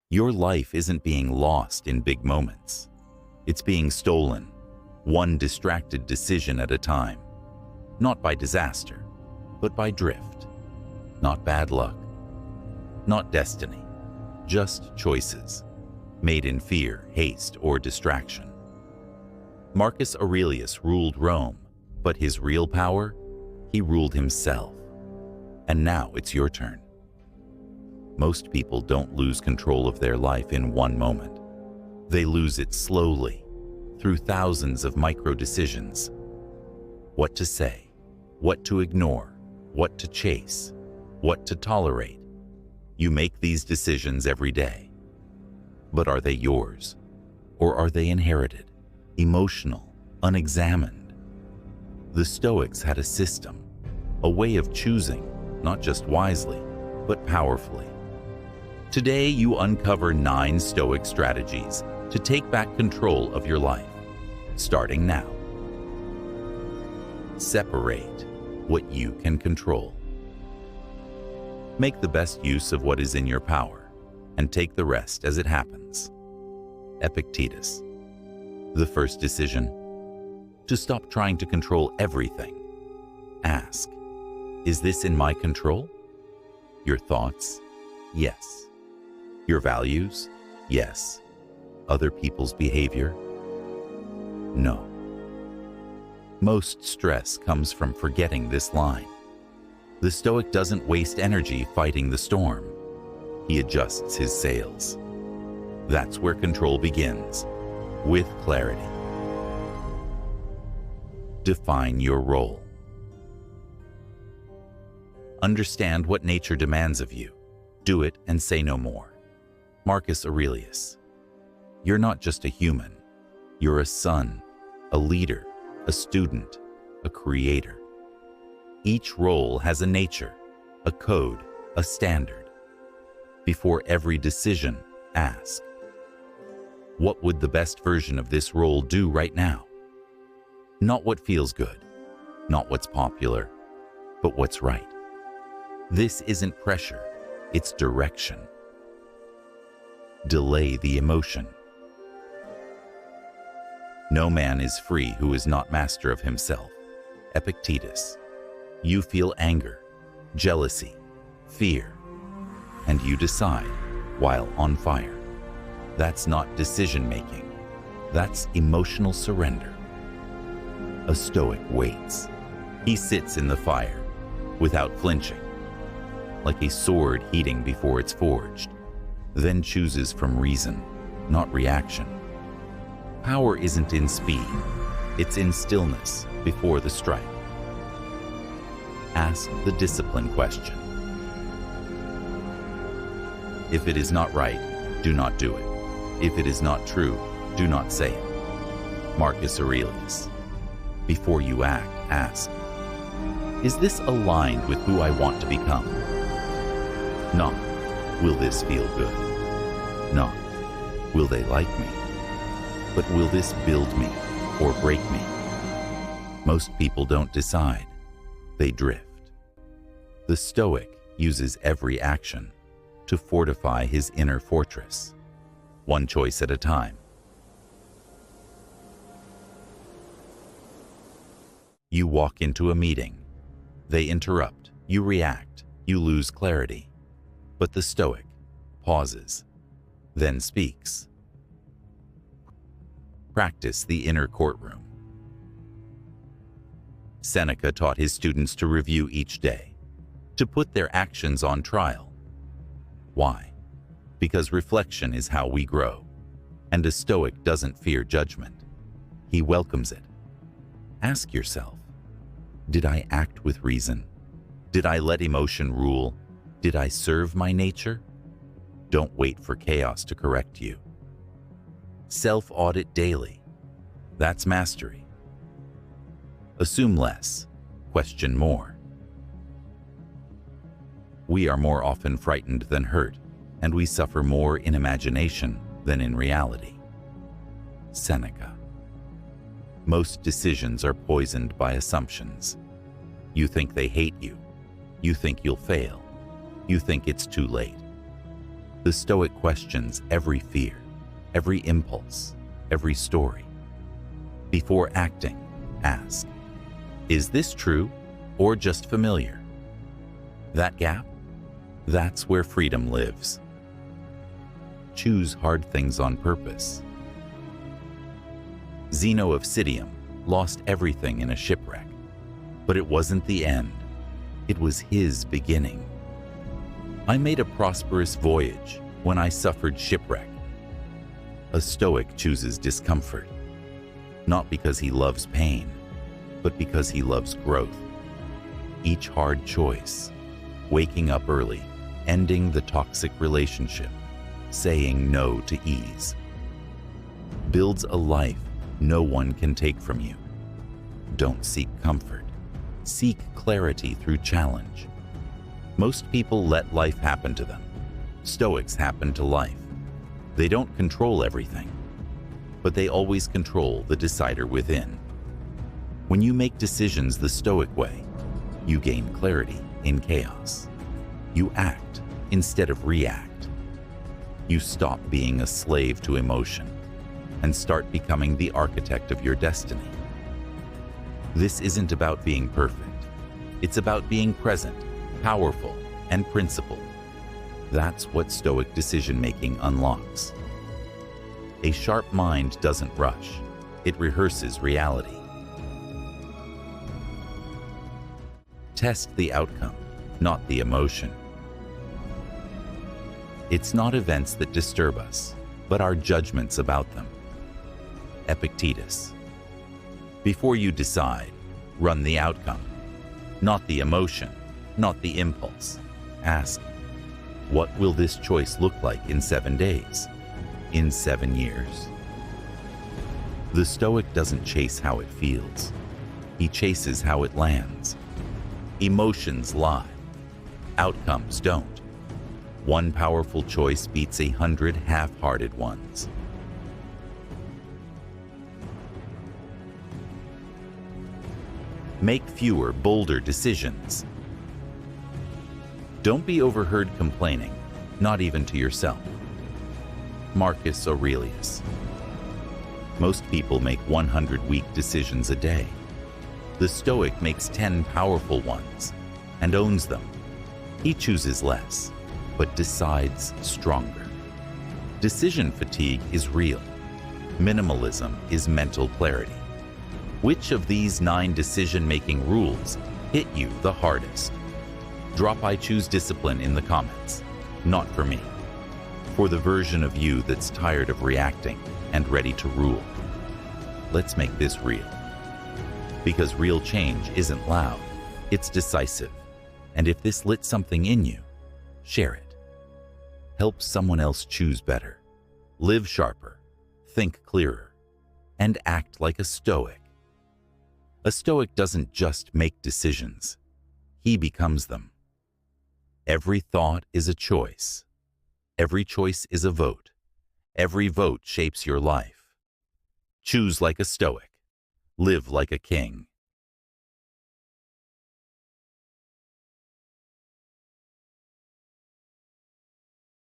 Your life isn't being lost in big moments. It's being stolen, one distracted decision at a time. Not by disaster, but by drift. Not bad luck. Not destiny. Just choices, made in fear, haste, or distraction. Marcus Aurelius ruled Rome, but his real power? He ruled himself. And now it's your turn. Most people don't lose control of their life in one moment. They lose it slowly, through thousands of micro-decisions. What to say, what to ignore, what to chase, what to tolerate. You make these decisions every day. But are they yours? Or are they inherited, emotional, unexamined? The Stoics had a system, a way of choosing, not just wisely, but powerfully. Today, you uncover 9 Stoic strategies to take back control of your life, starting now. Separate what you can control. Make the best use of what is in your power, and take the rest as it happens. Epictetus. The first decision: to stop trying to control everything. Ask, is this in my control? Your thoughts? Yes. Your values? Yes. Other people's behavior? No. Most stress comes from forgetting this line. The Stoic doesn't waste energy fighting the storm. He adjusts his sails. That's where control begins, with clarity. Define your role. Understand what nature demands of you. Do it and say no more. Marcus Aurelius. You're not just a human. You're a son, a leader, a student, a creator. Each role has a nature, a code, a standard. Before every decision, ask, what would the best version of this role do right now? Not what feels good, not what's popular, but what's right. This isn't pressure, it's direction. Delay the emotion. No man is free who is not master of himself. Epictetus. You feel anger, jealousy, fear, and you decide while on fire. That's not decision-making. That's emotional surrender. A Stoic waits. He sits in the fire without flinching, like a sword heating before it's forged, then chooses from reason, not reaction. Power isn't in speed, it's in stillness before the strike. Ask the discipline question. If it is not right, do not do it. If it is not true, do not say it. Marcus Aurelius. Before you act, ask, is this aligned with who I want to become? Not, will this feel good? Not, will they like me? But will this build me or break me? Most people don't decide, they drift. The Stoic uses every action to fortify his inner fortress, one choice at a time. You walk into a meeting. They interrupt, you react, you lose clarity. But the Stoic pauses, then speaks. Practice the inner courtroom. Seneca taught his students to review each day, to put their actions on trial. Why? Because reflection is how we grow, and a Stoic doesn't fear judgment. He welcomes it. Ask yourself, did I act with reason? Did I let emotion rule? Did I serve my nature? Don't wait for chaos to correct you. Self-audit daily. That's mastery. Assume less, question more. We are more often frightened than hurt, and we suffer more in imagination than in reality. Seneca. Most decisions are poisoned by assumptions. You think they hate you. You think you'll fail. You think it's too late. The Stoic questions every fear, every impulse, every story. Before acting, ask, is this true or just familiar? That gap? That's where freedom lives. Choose hard things on purpose. Zeno of Citium lost everything in a shipwreck, but it wasn't the end. It was his beginning. I made a prosperous voyage when I suffered shipwreck. A Stoic chooses discomfort, not because he loves pain, but because he loves growth. Each hard choice, waking up early, ending the toxic relationship, saying no to ease, builds a life no one can take from you. Don't seek comfort. Seek clarity through challenge. Most people let life happen to them. Stoics happen to life. They don't control everything, but they always control the decider within. When you make decisions the Stoic way, you gain clarity in chaos. You act instead of react. You stop being a slave to emotion and start becoming the architect of your destiny. This isn't about being perfect. It's about being present, powerful, and principled. That's what Stoic decision-making unlocks. A sharp mind doesn't rush. It rehearses reality. Test the outcome, not the emotion. It's not events that disturb us, but our judgments about them. Epictetus. Before you decide, run the outcome, not the emotion, not the impulse. Ask, what will this choice look like in 7 days? In 7 years? The Stoic doesn't chase how it feels. He chases how it lands. Emotions lie. Outcomes don't. One powerful choice beats 100 half-hearted ones. Make fewer, bolder decisions. Don't be overheard complaining, not even to yourself. Marcus Aurelius. Most people make 100 weak decisions a day. The Stoic makes 10 powerful ones and owns them. He chooses less, but decides stronger. Decision fatigue is real. Minimalism is mental clarity. Which of these 9 decision-making rules hit you the hardest? Drop I choose discipline in the comments. Not for me. For the version of you that's tired of reacting and ready to rule. Let's make this real. Because real change isn't loud, it's decisive. And if this lit something in you, share it. Help someone else choose better, live sharper, think clearer, and act like a Stoic. A Stoic doesn't just make decisions, he becomes them. Every thought is a choice. Every choice is a vote. Every vote shapes your life. Choose like a Stoic. Live like a king.